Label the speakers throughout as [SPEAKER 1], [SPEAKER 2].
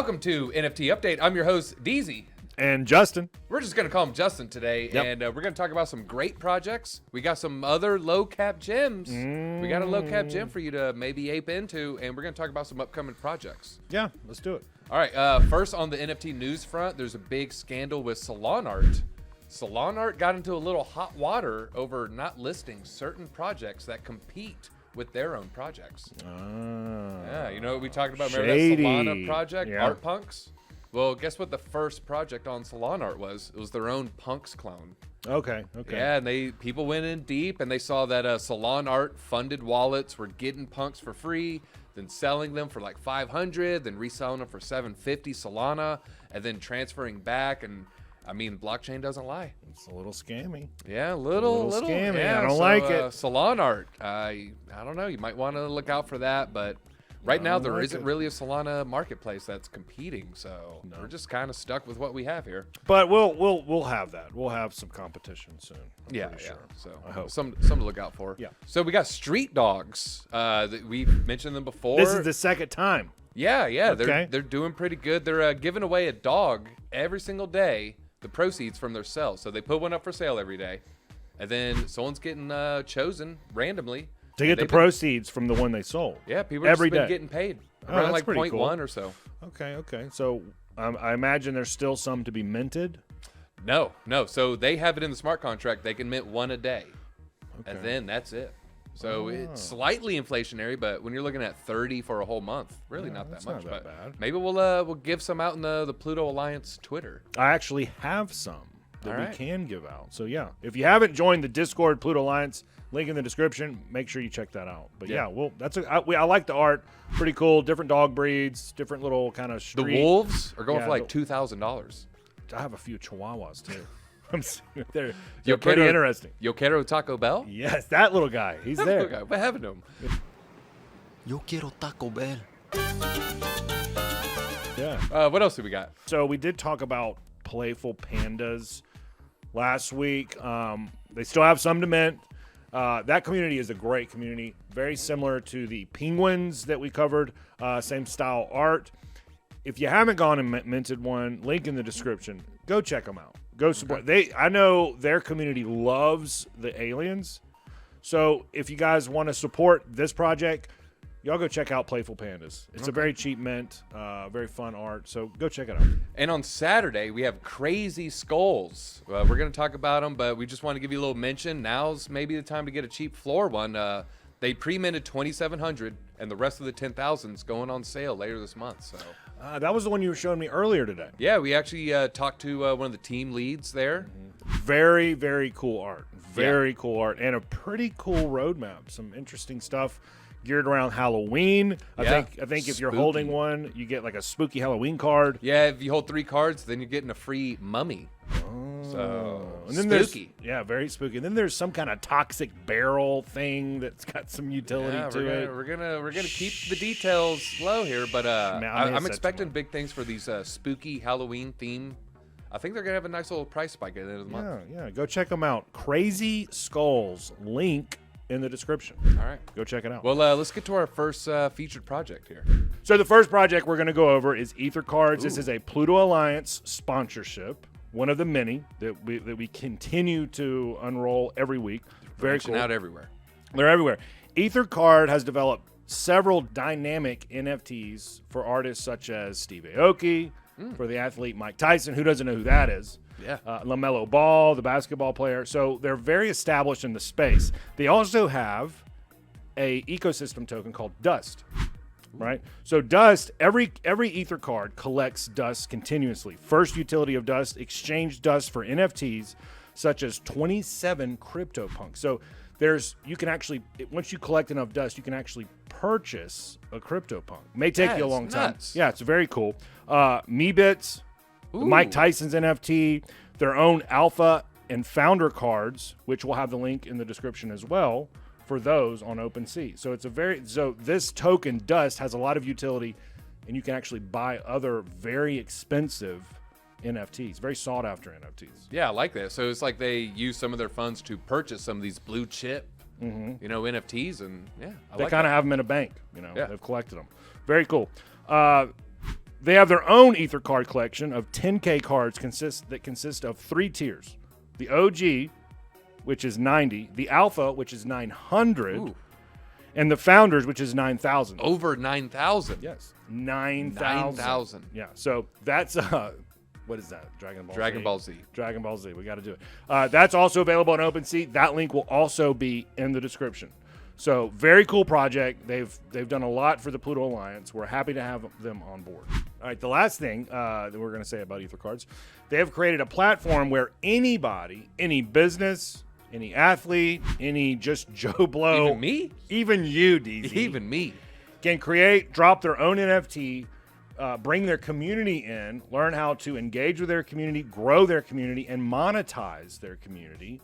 [SPEAKER 1] Welcome to NFT Update. I'm your host, DZ.
[SPEAKER 2] And Justin.
[SPEAKER 1] We're just going to call him Justin today, and we're going to talk about some great projects. We got some other low-cap gems. We got a low-cap gem for you to maybe ape into, and we're going to talk about some upcoming projects.
[SPEAKER 2] Yeah, let's do it.
[SPEAKER 1] All right, first on the NFT news front, there's a big scandal with Salon Art. Salon Art got into a little hot water over not listing certain projects that compete with their own projects. Yeah, you know what we talked about? Remember that Solana project, Art Punks? Well, guess what the first project on Salon Art was? It was their own Punks clone.
[SPEAKER 2] Okay.
[SPEAKER 1] Yeah, and people went in deep, and they saw that Salon Art funded wallets were getting Punks for free, then selling them for like 500, then reselling them for 750 Solana, and then transferring back. And I mean, blockchain doesn't lie.
[SPEAKER 2] It's a little scammy.
[SPEAKER 1] Yeah, a little
[SPEAKER 2] scammy.
[SPEAKER 1] Yeah,
[SPEAKER 2] I don't like it.
[SPEAKER 1] Salon Art. I don't know. You might want to look out for that, but right now there isn't really a Solana marketplace that's competing, so we're just kind of stuck with what we have here.
[SPEAKER 2] But we'll have that. We'll have some competition soon. I'm pretty sure.
[SPEAKER 1] So
[SPEAKER 2] I hope.
[SPEAKER 1] Some to look out for.
[SPEAKER 2] Yeah.
[SPEAKER 1] So we got Street Dawgs. We've mentioned them before.
[SPEAKER 2] This is the second time.
[SPEAKER 1] Yeah.
[SPEAKER 2] Okay.
[SPEAKER 1] They're doing pretty good. They're giving away a dog every single day, the proceeds from their sales. So they put one up for sale every day, and then someone's getting chosen randomly
[SPEAKER 2] To get the proceeds from the one they sold.
[SPEAKER 1] Yeah, people have been getting paid around like 0.1
[SPEAKER 2] cool.
[SPEAKER 1] or so.
[SPEAKER 2] Okay. So I imagine there's still some to be minted.
[SPEAKER 1] No. So they have it in the smart contract. They can mint one a day, and then that's it. So it's slightly inflationary, but when you're looking at 30 for a whole month, really not that much.
[SPEAKER 2] Not that bad.
[SPEAKER 1] Maybe we'll give some out in the Pluto Alliance Twitter.
[SPEAKER 2] I actually have some that we can give out. So yeah, if you haven't joined the Discord Pluto Alliance, link in the description, make sure you check that out. But I like the art. Pretty cool. Different dog breeds, different little kind of street.
[SPEAKER 1] The wolves are going for like $2,000.
[SPEAKER 2] I have a few Chihuahuas too. They're
[SPEAKER 1] Yo
[SPEAKER 2] pretty interesting.
[SPEAKER 1] Yo quiero Taco Bell?
[SPEAKER 2] Yes, that little guy. He's there.
[SPEAKER 1] Okay, what happened to him?
[SPEAKER 3] Yo quiero Taco Bell.
[SPEAKER 2] Yeah.
[SPEAKER 1] What else do we got?
[SPEAKER 2] So we did talk about Playful Pandas last week. They still have some to mint. That community is a great community, very similar to the penguins that we covered, same style art. If you haven't gone and minted one, link in the description. Go check them out. Go support. I know their community loves the aliens. So if you guys want to support this project, y'all go check out Playful Pandas. It's a very cheap mint, very fun art. So go check it out.
[SPEAKER 1] And on Saturday, we have Crazy Skullz. We're going to talk about them, but we just want to give you a little mention. Now's maybe the time to get a cheap floor one. They pre-minted 2,700, and the rest of the 10,000 is going on sale later this month. So
[SPEAKER 2] that was the one you were showing me earlier today.
[SPEAKER 1] Yeah, we actually talked to one of the team leads there.
[SPEAKER 2] Very, very cool art. Very cool art, and a pretty cool roadmap. Some interesting stuff geared around Halloween. I think if you're holding one, you get like a spooky Halloween card.
[SPEAKER 1] Yeah, if you hold 3 cards, then you're getting a free mummy. So
[SPEAKER 2] and then
[SPEAKER 1] spooky.
[SPEAKER 2] Very spooky. And then there's some kind of toxic barrel thing that's got some utility to it.
[SPEAKER 1] We're gonna keep the details low here, but I'm expecting big things for these spooky Halloween theme. I think they're gonna have a nice little price spike at the end of the month.
[SPEAKER 2] Yeah. Go check them out. Crazy Skullz. Link in the description.
[SPEAKER 1] All right.
[SPEAKER 2] Go check it out.
[SPEAKER 1] Well, let's get to our first featured project here.
[SPEAKER 2] So the first project we're going to go over is Ether Cards. This is a Pluto Alliance sponsorship, one of the many that we continue to unroll every week. Very cool.
[SPEAKER 1] Out everywhere.
[SPEAKER 2] They're everywhere. Ether Card has developed several dynamic NFTs for artists such as Steve Aoki, for the athlete Mike Tyson. Who doesn't know who that is?
[SPEAKER 1] Yeah.
[SPEAKER 2] LaMelo Ball, the basketball player. So they're very established in the space. They also have a ecosystem token called Dust, right? So Dust, every Ether card collects Dust continuously. First utility of Dust, exchange Dust for NFTs, such as 27 CryptoPunks. So you can actually, once you collect enough Dust, you can actually purchase a CryptoPunk. May take you a long time. Yeah, it's very cool. Meebits, Mike Tyson's NFT, their own alpha and founder cards, which we'll have the link in the description as well for those on OpenSea. So this token Dust has a lot of utility, and you can actually buy other very expensive NFTs, very sought after NFTs.
[SPEAKER 1] Yeah, I like that. So it's like they use some of their funds to purchase some of these blue chip, NFTs, and
[SPEAKER 2] they kind of have them in a bank. They've collected them. Very cool. They have their own Ether card collection of 10K cards that consist of 3 tiers. The OG, which is 90, the Alpha, which is 900,
[SPEAKER 1] Ooh.
[SPEAKER 2] and the Founders, which is 9,000.
[SPEAKER 1] Over 9,000.
[SPEAKER 2] Yes, 9,000.
[SPEAKER 1] 9,000.
[SPEAKER 2] Yeah, so that's what is that? Dragon Ball Z. Dragon Ball Z. We got to do it. That's also available on OpenSea. That link will also be in the description. So very cool project. They've done a lot for the Pluto Alliance. We're happy to have them on board. All right, the last thing that we're going to say about Ether cards, they have created a platform where anybody, any business, any athlete, any just Joe Blow,
[SPEAKER 1] Even me?
[SPEAKER 2] even you, DZ,
[SPEAKER 1] Even me.
[SPEAKER 2] can create, drop their own NFT, bring their community in, learn how to engage with their community, grow their community, and monetize their community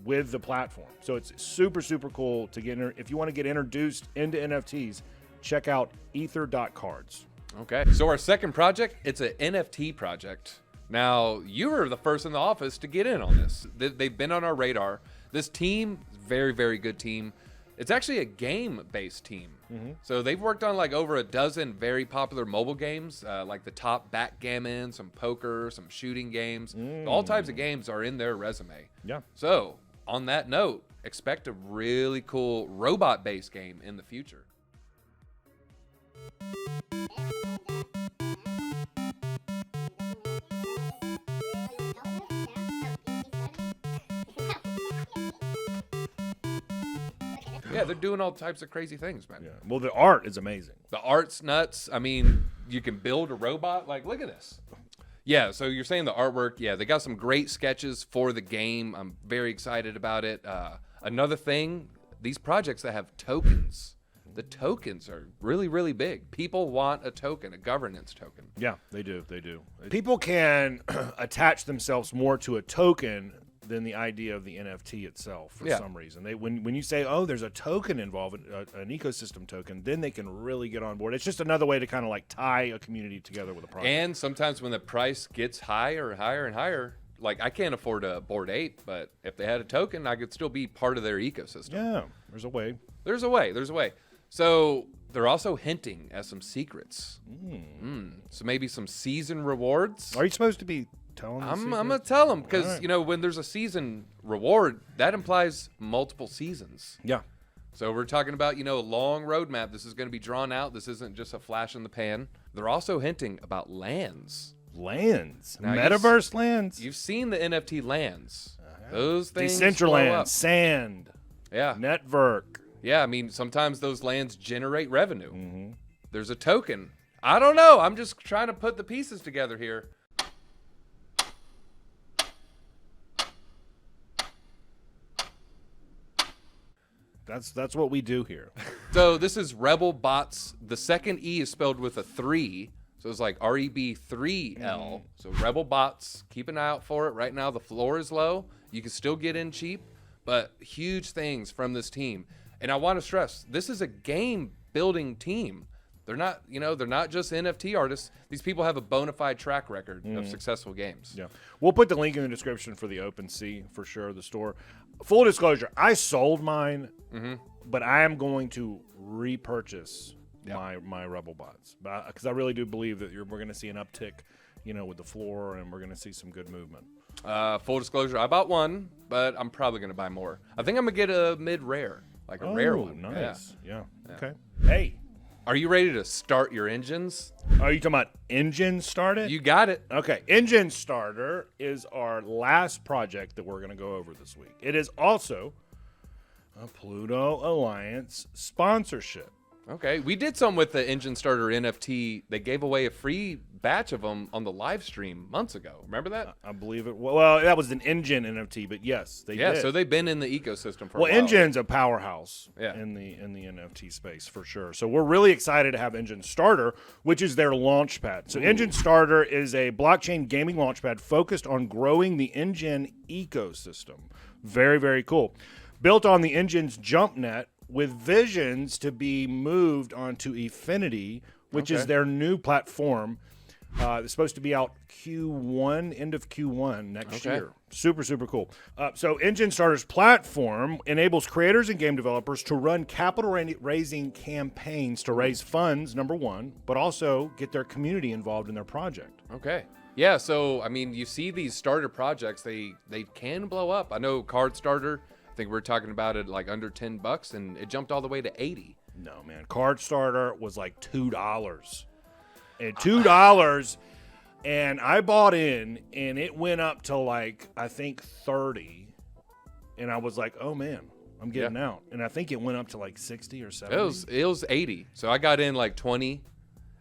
[SPEAKER 2] with the platform. So it's super, super cool to get. If you want to get introduced into NFTs, check out ether.cards.
[SPEAKER 1] Okay. So our second project, it's an NFT project. Now, you were the first in the office to get in on this. They've been on our radar. This team, very, very good team. It's actually a game-based team. So they've worked on like over a dozen very popular mobile games, like the top backgammon, some poker, some shooting games. All types of games are in their resume.
[SPEAKER 2] Yeah.
[SPEAKER 1] So on that note, expect a really cool robot-based game in the future. Yeah, they're doing all types of crazy things, man.
[SPEAKER 2] Yeah. Well, the art is amazing.
[SPEAKER 1] The art's nuts. I mean, you can build a robot. Like, look at this. Yeah, so you're saying the artwork. Yeah, they got some great sketches for the game. I'm very excited about it. Another thing, these projects that have tokens, the tokens are really, really big. People want a token, a governance token.
[SPEAKER 2] Yeah, they do. They do. People can attach themselves more to a token than the idea of the NFT itself for some reason. When you say, oh, there's a token involved, an ecosystem token, then they can really get on board. It's just another way to kind of like tie a community together with a project.
[SPEAKER 1] And sometimes when the price gets higher and higher and higher, like I can't afford a Bored Ape, but if they had a token, I could still be part of their ecosystem.
[SPEAKER 2] Yeah, there's a way.
[SPEAKER 1] There's a way. There's a way. So they're also hinting at some secrets. So maybe some season rewards.
[SPEAKER 2] Are you supposed to be telling them?
[SPEAKER 1] I'm going to tell them because,
[SPEAKER 2] All right.
[SPEAKER 1] you know, when there's a season reward, that implies multiple seasons.
[SPEAKER 2] Yeah.
[SPEAKER 1] So we're talking about, you know, a long roadmap. This is going to be drawn out. This isn't just a flash in the pan. They're also hinting about lands.
[SPEAKER 2] Lands.
[SPEAKER 1] Now,
[SPEAKER 2] Metaverse lands.
[SPEAKER 1] You've seen the NFT lands. Those things blow
[SPEAKER 2] Decentraland,
[SPEAKER 1] up.
[SPEAKER 2] Sand,
[SPEAKER 1] Yeah.
[SPEAKER 2] Network.
[SPEAKER 1] Yeah, I mean, sometimes those lands generate revenue. There's a token. I don't know. I'm just trying to put the pieces together here.
[SPEAKER 2] That's what we do here.
[SPEAKER 1] So this is Rebel Bots. The second E is spelled with a 3. So it's like REB3L. So Rebel Bots, keep an eye out for it. Right now the floor is low. You can still get in cheap, but huge things from this team. And I want to stress, this is a game building team. They're not, you know, they're not just NFT artists. These people have a bona fide track record of successful games.
[SPEAKER 2] Yeah. We'll put the link in the description for the OpenSea for sure, the store. Full disclosure, I sold mine, but I am going to repurchase my Rebel Bots because I really do believe that we're going to see an uptick, you know, with the floor, and we're going to see some good movement.
[SPEAKER 1] Full disclosure, I bought one, but I'm probably going to buy more. I think I'm going to get a mid-rare, like a rare one.
[SPEAKER 2] Nice. Yeah. Okay. Hey.
[SPEAKER 1] Are you ready to start your engines?
[SPEAKER 2] Are you talking about Enjinstarter?
[SPEAKER 1] You got it.
[SPEAKER 2] Okay, Enjinstarter is our last project that we're going to go over this week. It is also a Pluto Alliance sponsorship.
[SPEAKER 1] Okay, we did some with the Enjinstarter NFT. They gave away a free batch of them on the live stream months ago. Remember that?
[SPEAKER 2] I believe it. Well, that was an Engine NFT, but yes, they did.
[SPEAKER 1] So they've been in the ecosystem for a while.
[SPEAKER 2] Engine's a powerhouse in the NFT space for sure. So we're really excited to have Enjinstarter, which is their Launchpad. So Enjinstarter is a blockchain gaming launchpad focused on growing the Engine ecosystem. Very, very cool. Built on the Engine's jump net with visions to be moved onto Efinity, which is their new platform. It's supposed to be out Q1, end of Q1 next
[SPEAKER 1] Okay.
[SPEAKER 2] year. Super, super cool. So Enjinstarter's platform enables creators and game developers to run capital-raising campaigns to raise funds, number one, but also get their community involved in their project.
[SPEAKER 1] Okay. Yeah, so I mean, you see these starter projects, they can blow up. I know Card Starter, I think we were talking about it like under $10 and it jumped all the way to 80.
[SPEAKER 2] No, man. Card Starter was like $2. And $2, and I bought in, and it went up to like, I think 30. And I was like, oh man, I'm getting out. And I think it went up to like 60 or 70.
[SPEAKER 1] It was 80. So I got in like 20.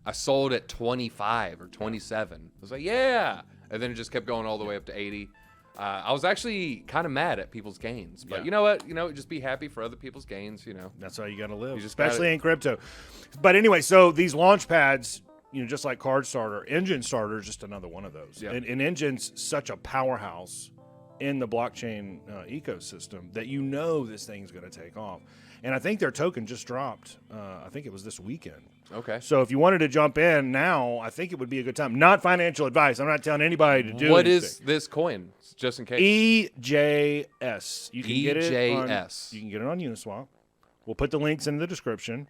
[SPEAKER 1] I sold at 25 or 27. I was like, yeah. And then it just kept going all the way up to 80. I was actually kind of mad at people's gains. But you know what? Just be happy for other people's gains,
[SPEAKER 2] That's how you got to live,
[SPEAKER 1] just
[SPEAKER 2] especially in crypto. But anyway, so these launch pads, just like Card Starter, Enjinstarter is just another one of those.
[SPEAKER 1] Yeah.
[SPEAKER 2] And Engin's such a powerhouse in the blockchain ecosystem that this thing's going to take off. And I think their token just dropped. I think it was this weekend.
[SPEAKER 1] Okay.
[SPEAKER 2] So if you wanted to jump in now, I think it would be a good time. Not financial advice. I'm not telling anybody to do
[SPEAKER 1] What
[SPEAKER 2] anything.
[SPEAKER 1] is this coin? Just in case.
[SPEAKER 2] EJS. You can get it
[SPEAKER 1] EJS.
[SPEAKER 2] you can get it on Uniswap. We'll put the links in the description.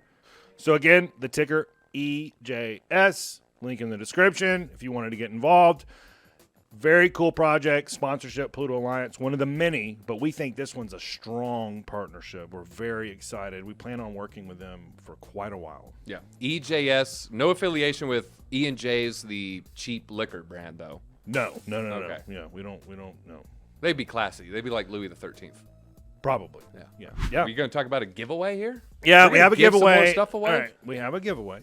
[SPEAKER 2] So again, the ticker EJS. Link in the description if you wanted to get involved. Very cool project, sponsorship, Pluto Alliance, one of the many, but we think this one's a strong partnership. We're very excited. We plan on working with them for quite a while.
[SPEAKER 1] Yeah. EJS, no affiliation with E&J's, the cheap liquor brand, though.
[SPEAKER 2] No.
[SPEAKER 1] Okay.
[SPEAKER 2] Yeah, we don't know.
[SPEAKER 1] They'd be classy. They'd be like Louis the 13th.
[SPEAKER 2] Probably.
[SPEAKER 1] Yeah.
[SPEAKER 2] Yeah.
[SPEAKER 1] Are you going to talk about a giveaway here?
[SPEAKER 2] Yeah,
[SPEAKER 1] We're
[SPEAKER 2] we
[SPEAKER 1] gonna
[SPEAKER 2] have a
[SPEAKER 1] give some
[SPEAKER 2] giveaway.
[SPEAKER 1] more stuff away?
[SPEAKER 2] All right, we have a giveaway.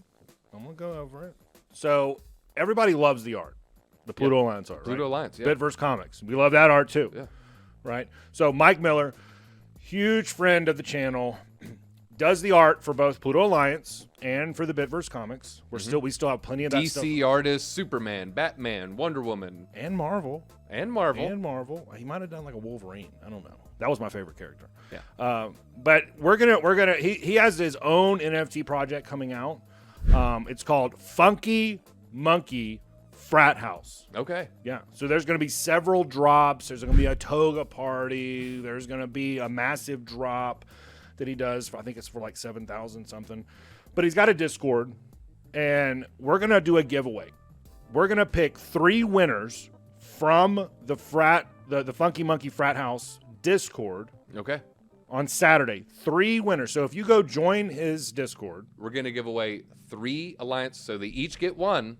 [SPEAKER 2] I'm going to go over it. So everybody loves the art. The Pluto Alliance art,
[SPEAKER 1] Pluto
[SPEAKER 2] right?
[SPEAKER 1] Alliance, yeah.
[SPEAKER 2] Bitverse Comics. We love that art too.
[SPEAKER 1] Yeah.
[SPEAKER 2] Right? So Mike Miller, huge friend of the channel, does the art for both Pluto Alliance and for the Bitverse Comics. We still have plenty of that stuff.
[SPEAKER 1] DC artists, Superman, Batman, Wonder Woman,
[SPEAKER 2] And Marvel.
[SPEAKER 1] and Marvel.
[SPEAKER 2] He might have done like a Wolverine. I don't know. That was my favorite character.
[SPEAKER 1] Yeah.
[SPEAKER 2] But we're gonna he has his own NFT project coming out. It's called Funky Monkey Frat House.
[SPEAKER 1] Okay.
[SPEAKER 2] Yeah. So there's going to be several drops. There's going to be a toga party. There's going to be a massive drop that he does. I think it's for like 7,000 something. But he's got a Discord, and we're going to do a giveaway. We're going to pick 3 winners from the Funky Monkey Frat House Discord
[SPEAKER 1] Okay.
[SPEAKER 2] on Saturday. 3 winners. So if you go join his Discord,
[SPEAKER 1] We're going to give away 3 Alliance, so they each get 1.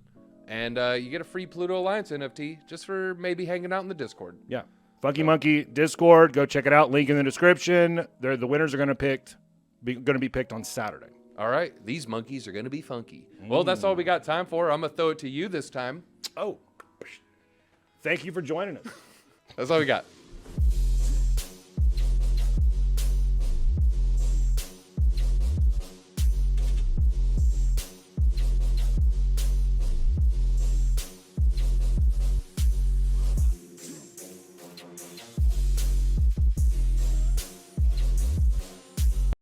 [SPEAKER 1] And you get a free Pluto Alliance NFT just for maybe hanging out in the Discord.
[SPEAKER 2] yeah. Funky Monkey Discord, go check it out. Link in the description. The winners are going to be picked on Saturday.
[SPEAKER 1] All right. These monkeys are going to be funky. Well, that's all we got time for. I'm going to throw it to you this time.
[SPEAKER 2] Oh, thank you for joining us.
[SPEAKER 1] That's all we got.